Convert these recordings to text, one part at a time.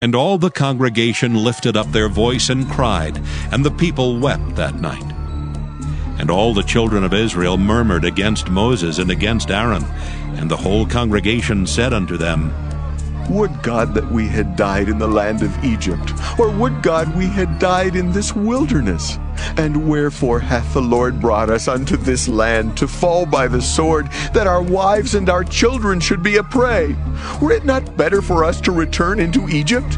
And all the congregation lifted up their voice and cried, and the people wept that night. And all the children of Israel murmured against Moses and against Aaron. And the whole congregation said unto them, Would God that we had died in the land of Egypt, or would God we had died in this wilderness? And wherefore hath the Lord brought us unto this land, to fall by the sword, that our wives and our children should be a prey? Were it not better for us to return into Egypt?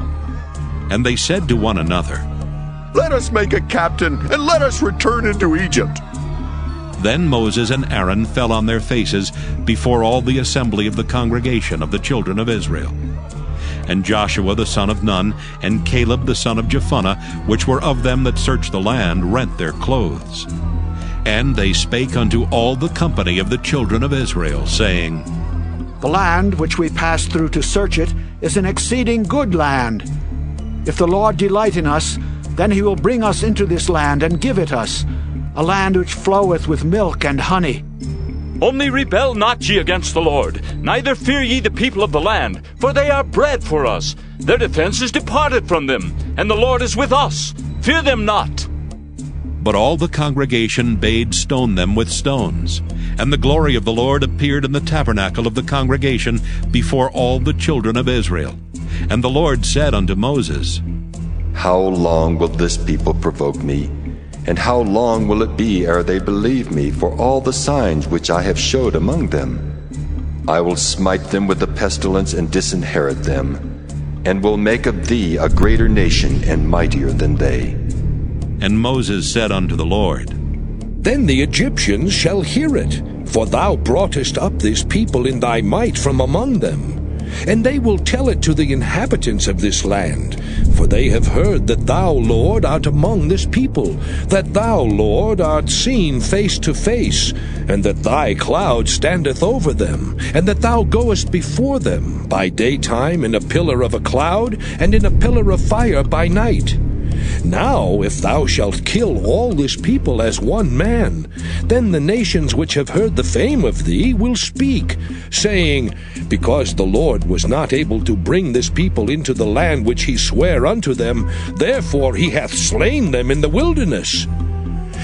And they said to one another, Let us make a captain, and let us return into Egypt. Then Moses and Aaron fell on their faces before all the assembly of the congregation of the children of Israel. And Joshua the son of Nun, and Caleb the son of Jephunneh, which were of them that searched the land, rent their clothes. And they spake unto all the company of the children of Israel, saying, The land which we passed through to search it is an exceeding good land. If the Lord delight in us, then he will bring us into this land and give it us, a land which floweth with milk and honey. Only rebel not ye against the Lord, neither fear ye the people of the land, for they are bread for us. Their defense is departed from them, and the Lord is with us. Fear them not. But all the congregation bade stone them with stones. And the glory of the Lord appeared in the tabernacle of the congregation before all the children of Israel. And the Lord said unto Moses, How long will this people provoke me? And how long will it be ere they believe me for all the signs which I have showed among them? I will smite them with the pestilence and disinherit them, and will make of thee a greater nation and mightier than they. And Moses said unto the Lord, Then the Egyptians shall hear it, for thou broughtest up this people in thy might from among them. And they will tell it to the inhabitants of this land, for they have heard that thou, Lord, art among this people, that thou, Lord, art seen face to face, and that thy cloud standeth over them, and that thou goest before them by daytime in a pillar of a cloud, and in a pillar of fire by night. Now, if thou shalt kill all this people as one man, then the nations which have heard the fame of thee will speak, saying, Because the Lord was not able to bring this people into the land which he sware unto them, therefore he hath slain them in the wilderness.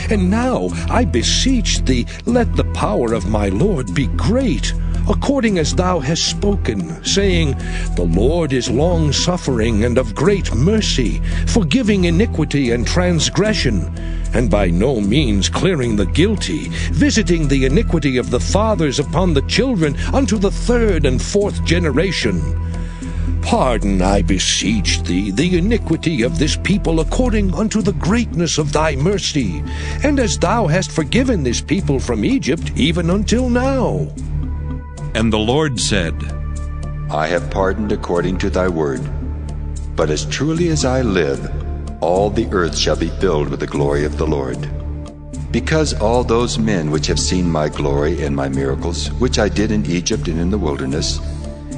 And now, I beseech thee, let the power of my Lord be great, according as thou hast spoken, saying, The Lord is long-suffering and of great mercy, forgiving iniquity and transgression, and by no means clearing the guilty, visiting the iniquity of the fathers upon the children unto the third and fourth generation. Pardon, I beseech thee, the iniquity of this people according unto the greatness of thy mercy, and as thou hast forgiven this people from Egypt even until now. And the Lord said, I have pardoned according to thy word. But as truly as I live, all the earth shall be filled with the glory of the Lord. Because all those men which have seen my glory and my miracles, which I did in Egypt and in the wilderness,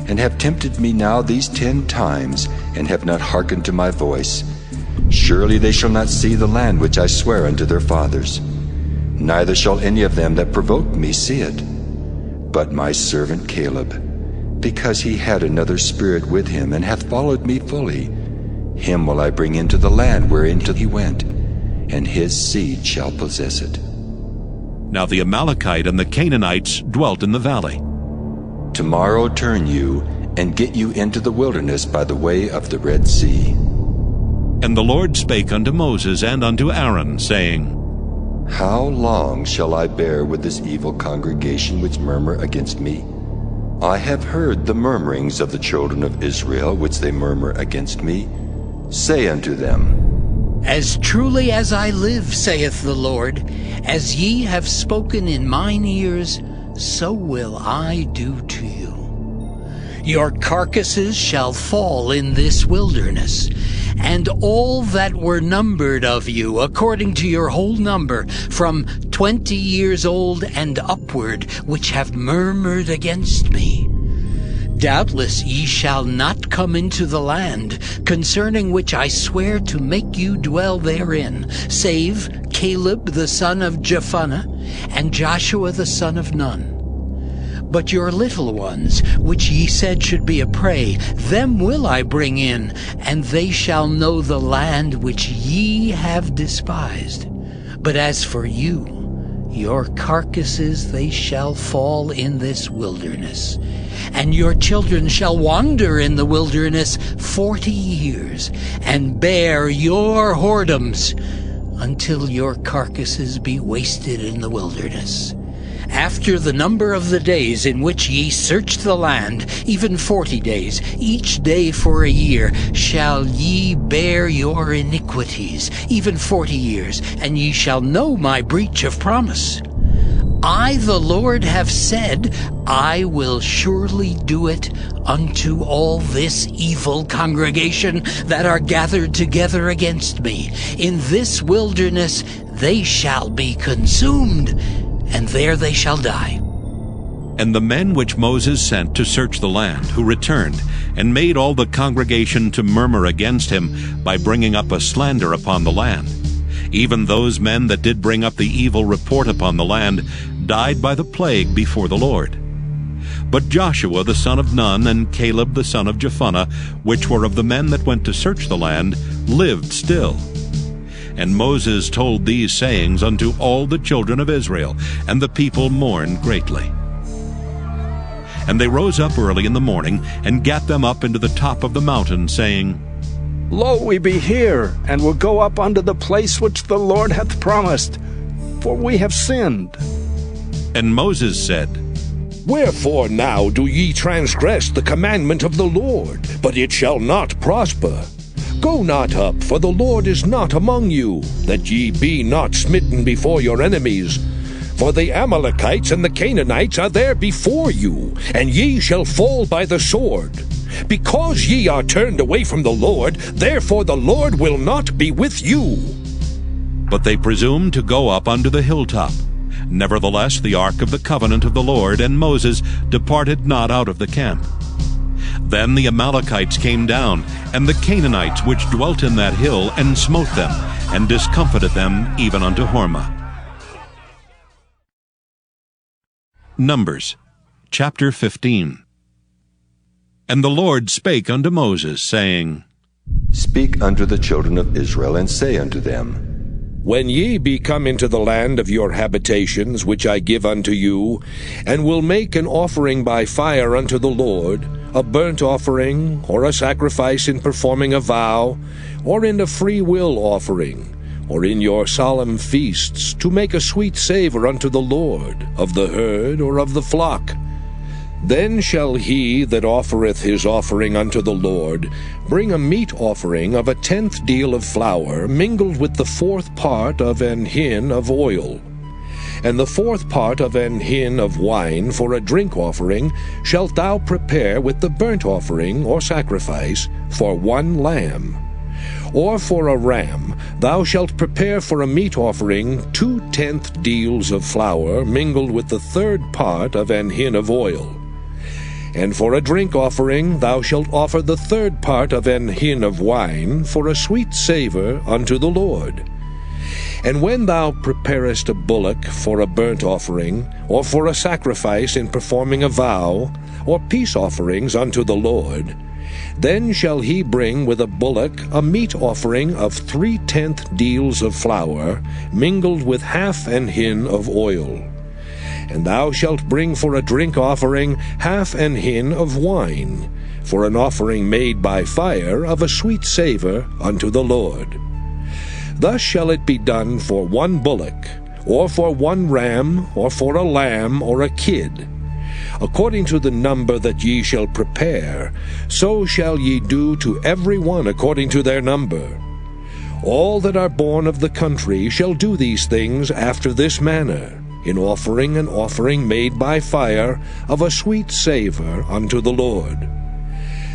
and have tempted me now these 10 times, and have not hearkened to my voice, surely they shall not see the land which I swear unto their fathers, neither shall any of them that provoked me see it. But my servant Caleb, because he had another spirit with him, and hath followed me fully, him will I bring into the land whereinto he went, and his seed shall possess it. Now the Amalekite and the Canaanites dwelt in the valley. Tomorrow turn you, and get you into the wilderness by the way of the Red Sea. And the Lord spake unto Moses and unto Aaron, saying, How long shall I bear with this evil congregation which murmur against me? I have heard the murmurings of the children of Israel which they murmur against me. Say unto them, As truly as I live, saith the Lord, as ye have spoken in mine ears, so will I do to you. Your carcasses shall fall in this wilderness, and all that were numbered of you, according to your whole number, from 20 years old and upward, which have murmured against me. Doubtless ye shall not come into the land, concerning which I swear to make you dwell therein, save Caleb the son of Jephunneh, and Joshua the son of Nun. But your little ones, which ye said should be a prey, them will I bring in, and they shall know the land which ye have despised. But as for you, your carcasses they shall fall in this wilderness, and your children shall wander in the wilderness 40 years, and bear your whoredoms, until your carcasses be wasted in the wilderness. After the number of the days in which ye searched the land, even 40 days, each day for a year, shall ye bear your iniquities, even 40 years, and ye shall know my breach of promise. I, the Lord, have said, I will surely do it unto all this evil congregation that are gathered together against me. In this wilderness they shall be consumed, and there they shall die. And the men which Moses sent to search the land, who returned, and made all the congregation to murmur against him by bringing up a slander upon the land, even those men that did bring up the evil report upon the land, died by the plague before the Lord. But Joshua the son of Nun and Caleb the son of Jephunneh, which were of the men that went to search the land, lived still. And Moses told these sayings unto all the children of Israel, and the people mourned greatly. And they rose up early in the morning, and gat them up into the top of the mountain, saying, Lo, we be here, and will go up unto the place which the Lord hath promised, for we have sinned. And Moses said, Wherefore now do ye transgress the commandment of the Lord? But it shall not prosper. Go not up, for the Lord is not among you, that ye be not smitten before your enemies. For the Amalekites and the Canaanites are there before you, and ye shall fall by the sword. Because ye are turned away from the Lord, therefore the Lord will not be with you. But they presumed to go up unto the hilltop. Nevertheless the ark of the covenant of the Lord and Moses departed not out of the camp. Then the Amalekites came down, and the Canaanites which dwelt in that hill, and smote them, and discomfited them even unto Hormah. Numbers chapter 15. And the Lord spake unto Moses, saying, Speak unto the children of Israel, and say unto them, When ye be come into the land of your habitations, which I give unto you, and will make an offering by fire unto the Lord, a burnt offering, or a sacrifice in performing a vow, or in a free will offering, or in your solemn feasts, to make a sweet savour unto the Lord, of the herd or of the flock, then shall he that offereth his offering unto the Lord bring a meat offering of 1/10 deal of flour, mingled with the 4th part of an hin of oil. And the 4th part of an hin of wine for a drink offering shalt thou prepare with the burnt offering or sacrifice for 1 lamb. Or for a ram thou shalt prepare for a meat offering 2/10 deals of flour, mingled with the 3rd part of an hin of oil. And for a drink offering thou shalt offer the 3rd part of an hin of wine for a sweet savour unto the Lord. And when thou preparest a bullock for a burnt offering, or for a sacrifice in performing a vow, or peace offerings unto the Lord, then shall he bring with a bullock a meat offering of 3/10 deals of flour, mingled with half an hin of oil. And thou shalt bring for a drink offering half an hin of wine, for an offering made by fire of a sweet savour unto the Lord. Thus shall it be done for 1 bullock, or for 1 ram, or for a lamb, or a kid. According to the number that ye shall prepare, so shall ye do to every one according to their number. All that are born of the country shall do these things after this manner, in offering an offering made by fire of a sweet savour unto the Lord.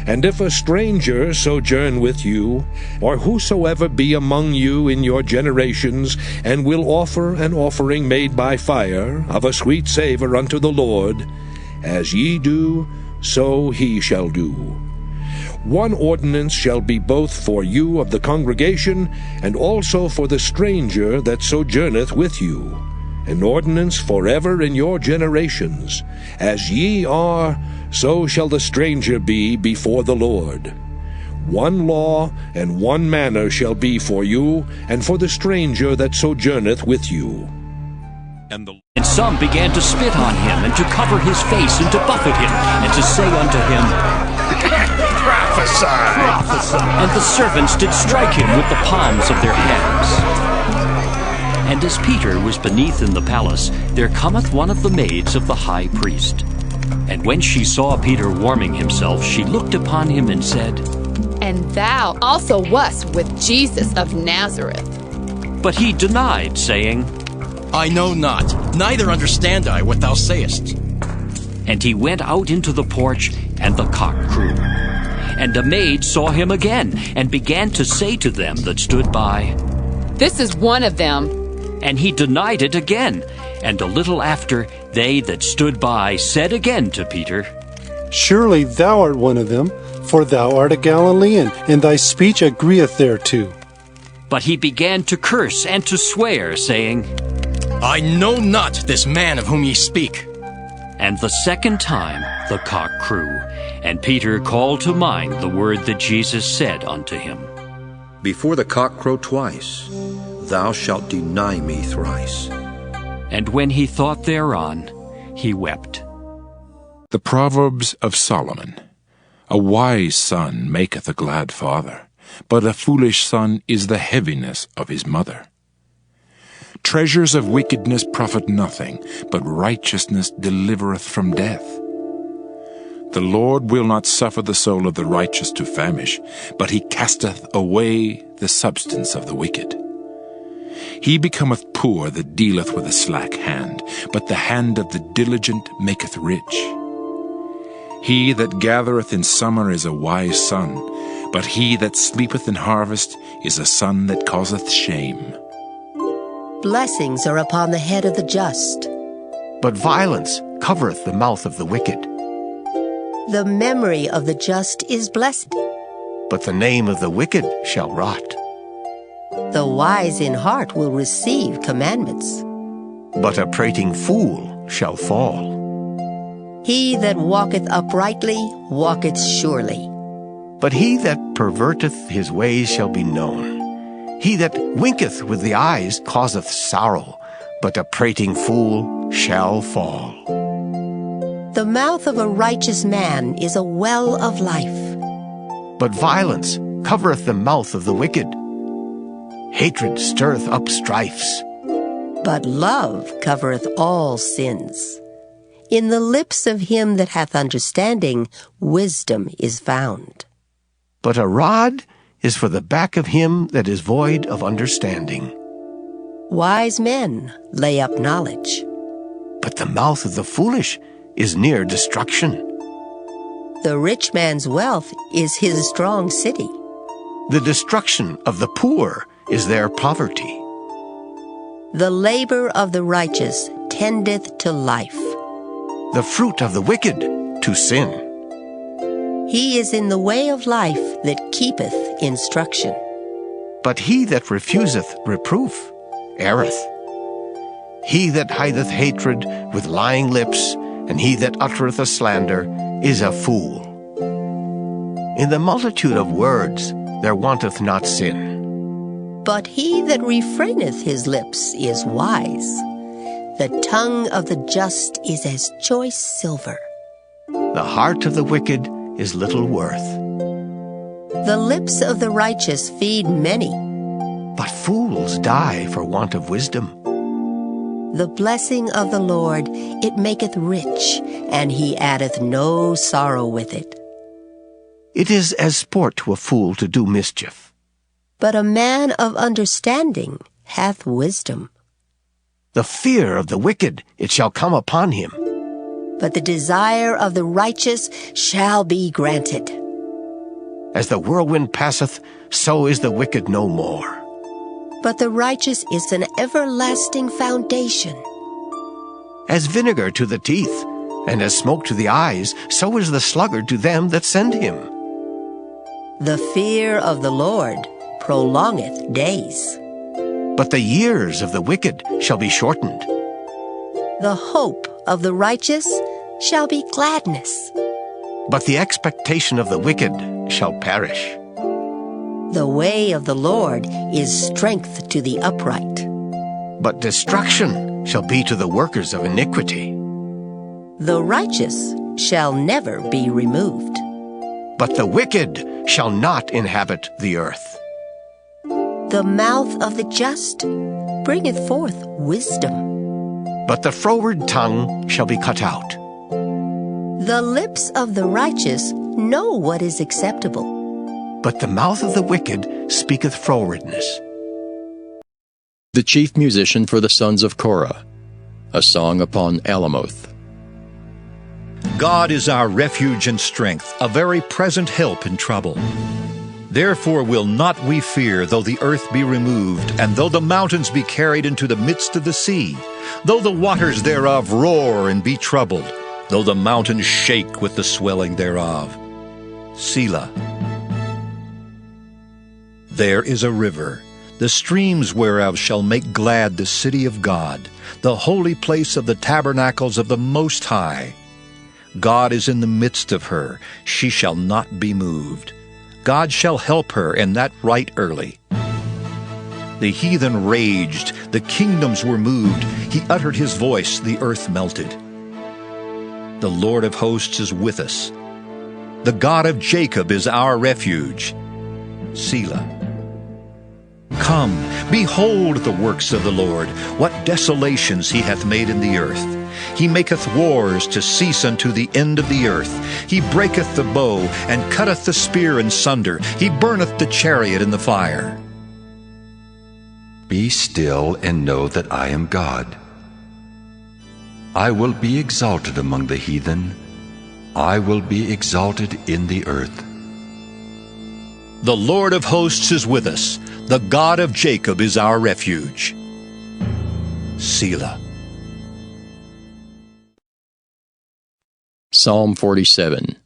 And if a stranger sojourn with you, or whosoever be among you in your generations, and will offer an offering made by fire of a sweet savour unto the Lord, as ye do, so he shall do. 1 ordinance shall be both for you of the congregation, and also for the stranger that sojourneth with you. an ordinance forever in your generations. As ye are, so shall the stranger be before the Lord. One law and one manner shall be for you, and for the stranger that sojourneth with you. And some began to spit on him, and to cover his face, and to buffet him, and to say unto him, Prophesy! Prophesy! And the servants did strike him with the palms of their hands. And as Peter was beneath in the palace, there cometh one of the maids of the high priest. And when she saw Peter warming himself, she looked upon him and said, And thou also wast with Jesus of Nazareth. But he denied, saying, I know not, neither understand I what thou sayest. And he went out into the porch, and the cock crew. And a maid saw him again, and began to say to them that stood by, This is one of them. And he denied it again. And a little after, they that stood by said again to Peter, Surely thou art one of them, for thou art a Galilean, and thy speech agreeth thereto. But he began to curse and to swear, saying, I know not this man of whom ye speak. And the second time the cock crew, and Peter called to mind the word that Jesus said unto him, Before the cock crow twice, thou shalt deny me thrice. And when he thought thereon, he wept. The Proverbs of Solomon. A wise son maketh a glad father, but a foolish son is the heaviness of his mother. Treasures of wickedness profit nothing, but righteousness delivereth from death. The Lord will not suffer the soul of the righteous to famish, but he casteth away the substance of the wicked. He becometh poor that dealeth with a slack hand, but the hand of the diligent maketh rich. He that gathereth in summer is a wise son, but he that sleepeth in harvest is a son that causeth shame. Blessings are upon the head of the just, but violence covereth the mouth of the wicked. The memory of the just is blessed, but the name of the wicked shall rot. The wise in heart will receive commandments, but a prating fool shall fall. He that walketh uprightly walketh surely, but he that perverteth his ways shall be known. He that winketh with the eyes causeth sorrow, but a prating fool shall fall. The mouth of a righteous man is a well of life, but violence covereth the mouth of the wicked. Hatred stirreth up strifes, but love covereth all sins. In the lips of him that hath understanding, wisdom is found. But a rod is for the back of him that is void of understanding. Wise men lay up knowledge, but the mouth of the foolish is near destruction. The rich man's wealth is his strong city. The destruction of the poor is their poverty. The labor of the righteous tendeth to life, the fruit of the wicked to sin. He is in the way of life that keepeth instruction, but he that refuseth reproof erreth. He that hideth hatred with lying lips, and he that uttereth a slander, is a fool. In the multitude of words there wanteth not sin, but he that refraineth his lips is wise. The tongue of the just is as choice silver. The heart of the wicked is little worth. The lips of the righteous feed many, but fools die for want of wisdom. The blessing of the Lord, it maketh rich, and he addeth no sorrow with it. It is as sport to a fool to do mischief, but a man of understanding hath wisdom. The fear of the wicked, it shall come upon him, but the desire of the righteous shall be granted. As the whirlwind passeth, so is the wicked no more. But the righteous is an everlasting foundation. As vinegar to the teeth, and as smoke to the eyes, so is the sluggard to them that send him. The fear of the Lord prolongeth days, but the years of the wicked shall be shortened. The hope of the righteous shall be gladness. But the expectation of the wicked shall perish. The way of the Lord is strength to the upright. But destruction shall be to the workers of iniquity. The righteous shall never be removed. But the wicked shall not inhabit the earth. The mouth of the just bringeth forth wisdom. But the froward tongue shall be cut out. The lips of the righteous know what is acceptable. But the mouth of the wicked speaketh frowardness. The chief musician for the sons of Korah, a song upon Alamoth. God is our refuge and strength, a very present help in trouble. Therefore will not we fear, though the earth be removed, and though the mountains be carried into the midst of the sea, though the waters thereof roar and be troubled, though the mountains shake with the swelling thereof. Selah. There is a river, the streams whereof shall make glad the city of God, the holy place of the tabernacles of the Most High. God is in the midst of her, she shall not be moved. God shall help her, and that right early. The heathen raged, the kingdoms were moved. He uttered his voice, the earth melted. The Lord of hosts is with us. The God of Jacob is our refuge. Selah. Come, behold the works of the Lord, what desolations he hath made in the earth. He maketh wars to cease unto the end of the earth. He breaketh the bow, and cutteth the spear in sunder. He burneth the chariot in the fire. Be still and know that I am God. I will be exalted among the heathen. I will be exalted in the earth. The Lord of hosts is with us. The God of Jacob is our refuge. Selah. Psalm 47.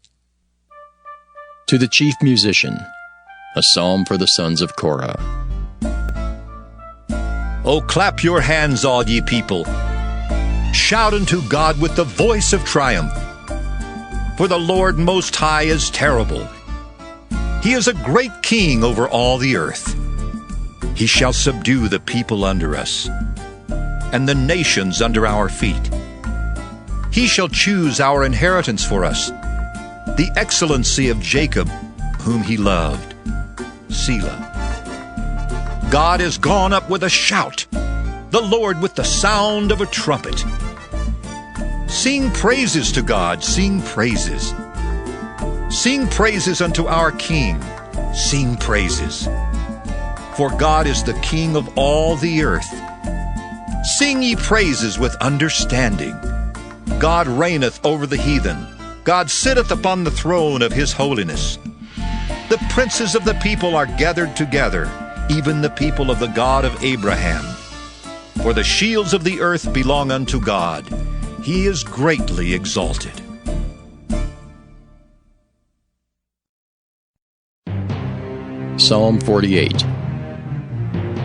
To the chief musician, a psalm for the sons of Korah. O clap your hands, all ye people. Shout unto God with the voice of triumph. For the Lord Most High is terrible. He is a great king over all the earth. He shall subdue the people under us, and the nations under our feet. He shall choose our inheritance for us, the excellency of Jacob, whom he loved. Selah. God is gone up with a shout, the Lord with the sound of a trumpet. Sing praises to God, sing praises. Sing praises unto our King, sing praises. For God is the King of all the earth. Sing ye praises with understanding. God reigneth over the heathen. God sitteth upon the throne of his holiness. The princes of the people are gathered together, even the people of the God of Abraham. For the shields of the earth belong unto God. He is greatly exalted. Psalm 48.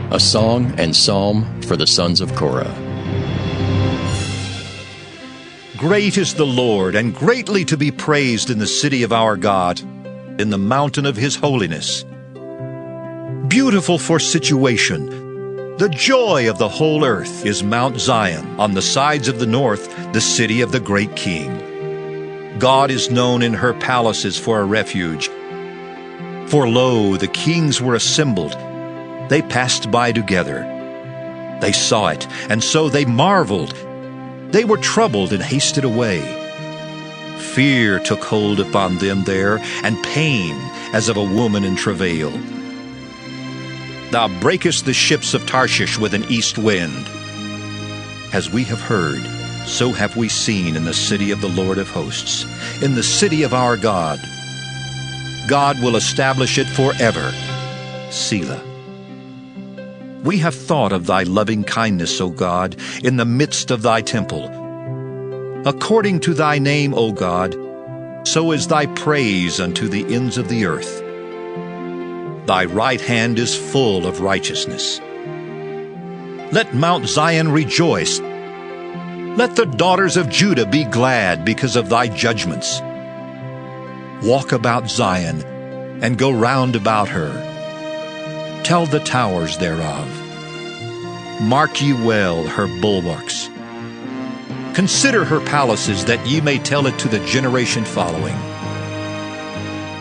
A song and psalm for the sons of Korah. Great is the Lord, and greatly to be praised in the city of our God, in the mountain of his holiness. Beautiful for situation, the joy of the whole earth is Mount Zion, on the sides of the north, the city of the great King. God is known in her palaces for a refuge. For lo, the kings were assembled. They passed by together. They saw it, and so they marveled. They were troubled and hasted away. Fear took hold upon them there, and pain as of a woman in travail. Thou breakest the ships of Tarshish with an east wind. As we have heard, so have we seen in the city of the Lord of hosts, in the city of our God. God will establish it forever. Selah. We have thought of thy loving kindness, O God, in the midst of thy temple. According to thy name, O God, so is thy praise unto the ends of the earth. Thy right hand is full of righteousness. Let Mount Zion rejoice. Let the daughters of Judah be glad because of thy judgments. Walk about Zion, and go round about her. Tell the towers thereof. Mark ye well her bulwarks. Consider her palaces, that ye may tell it to the generation following.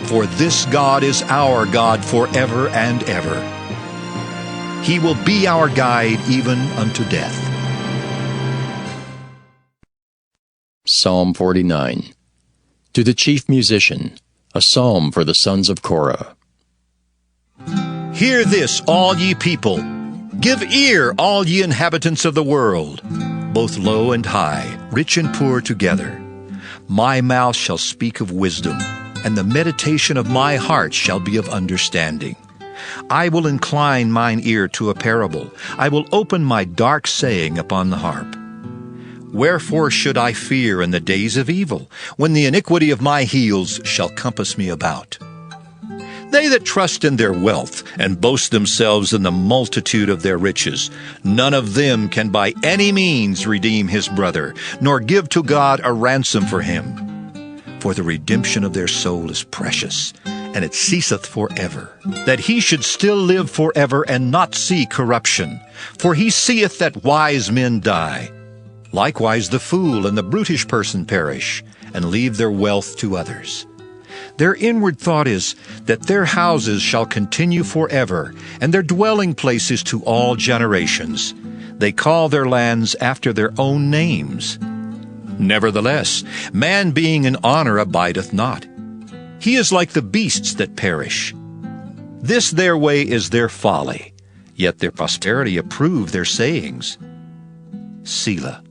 For this God is our God forever and ever. He will be our guide even unto death. Psalm 49. To the chief musician, a psalm for the sons of Korah. Hear this, all ye people. Give ear, all ye inhabitants of the world, both low and high, rich and poor together. My mouth shall speak of wisdom, and the meditation of my heart shall be of understanding. I will incline mine ear to a parable. I will open my dark saying upon the harp. Wherefore should I fear in the days of evil, when the iniquity of my heels shall compass me about? They that trust in their wealth, and boast themselves in the multitude of their riches, none of them can by any means redeem his brother, nor give to God a ransom for him. For the redemption of their soul is precious, and it ceaseth forever, that he should still live forever and not see corruption. For he seeth that wise men die. Likewise the fool and the brutish person perish, and leave their wealth to others. Their inward thought is that their houses shall continue forever, and their dwelling places to all generations. They call their lands after their own names. Nevertheless, man being in honor abideth not. He is like the beasts that perish. This their way is their folly, yet their posterity approve their sayings. Selah.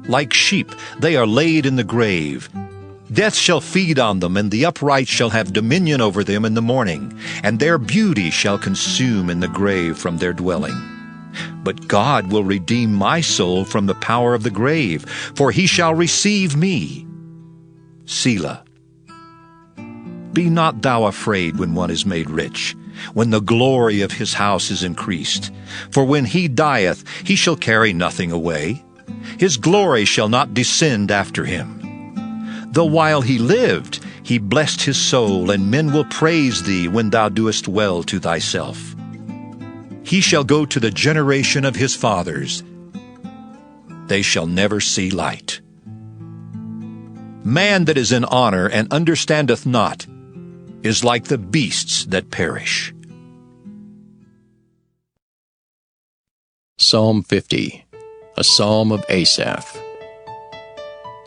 Like sheep they are laid in the grave. Death shall feed on them, and the upright shall have dominion over them in the morning, and their beauty shall consume in the grave from their dwelling. But God will redeem my soul from the power of the grave, for he shall receive me. Selah. Be not thou afraid when one is made rich, when the glory of his house is increased. For when he dieth, he shall carry nothing away. His glory shall not descend after him. Though while he lived, he blessed his soul, and men will praise thee when thou doest well to thyself. He shall go to the generation of his fathers. They shall never see light. Man that is in honor and understandeth not is like the beasts that perish. Psalm 50. A psalm of Asaph.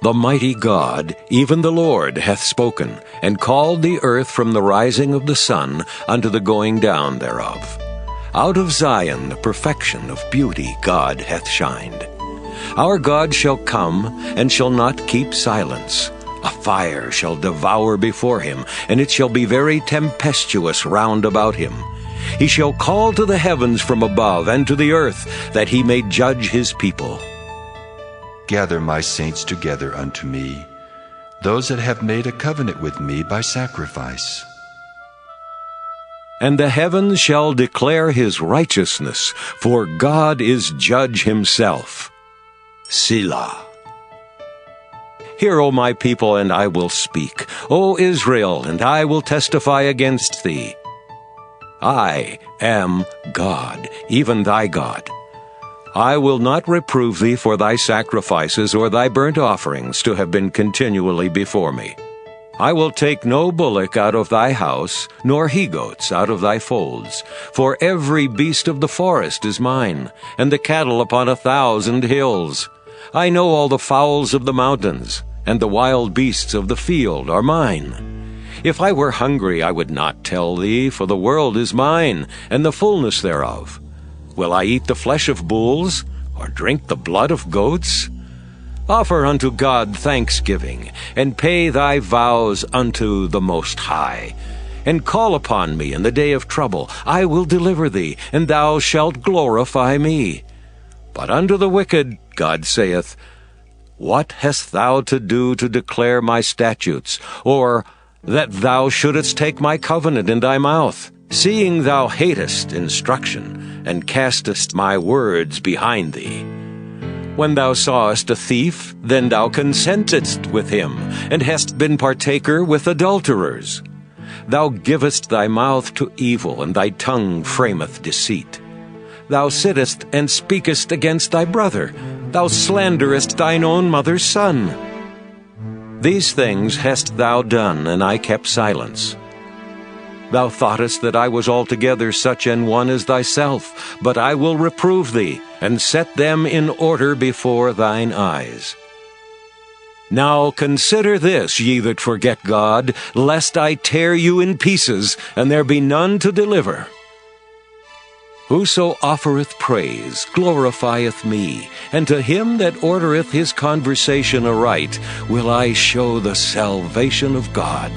The mighty God, even the Lord, hath spoken, and called the earth from the rising of the sun unto the going down thereof. Out of Zion the perfection of beauty God hath shined. Our God shall come, and shall not keep silence. A fire shall devour before him, and it shall be very tempestuous round about him. He shall call to the heavens from above, and to the earth, that he may judge his people. Gather my saints together unto me, those that have made a covenant with me by sacrifice. And the heavens shall declare his righteousness, for God is judge himself. Selah. Hear, O my people, and I will speak. O Israel, and I will testify against thee. I am God, even thy God. I will not reprove thee for thy sacrifices or thy burnt offerings to have been continually before me. I will take no bullock out of thy house, nor he-goats out of thy folds. For every beast of the forest is mine, and the cattle upon 1,000 hills. I know all the fowls of the mountains, and the wild beasts of the field are mine. If I were hungry, I would not tell thee, for the world is mine, and the fullness thereof. Will I eat the flesh of bulls, or drink the blood of goats? Offer unto God thanksgiving, and pay thy vows unto the Most High. And call upon me in the day of trouble. I will deliver thee, and thou shalt glorify me. But unto the wicked, God saith, What hast thou to do to declare my statutes, or that thou shouldest take my covenant in thy mouth, seeing thou hatest instruction, and castest my words behind thee? When thou sawest a thief, then thou consentedst with him, and hast been partaker with adulterers. Thou givest thy mouth to evil, and thy tongue frameth deceit. Thou sittest and speakest against thy brother. Thou slanderest thine own mother's son. These things hast thou done, and I kept silence. Thou thoughtest that I was altogether such an one as thyself, but I will reprove thee, and set them in order before thine eyes. Now consider this, ye that forget God, lest I tear you in pieces, and there be none to deliver. Whoso offereth praise glorifieth me, and to him that ordereth his conversation aright will I show the salvation of God.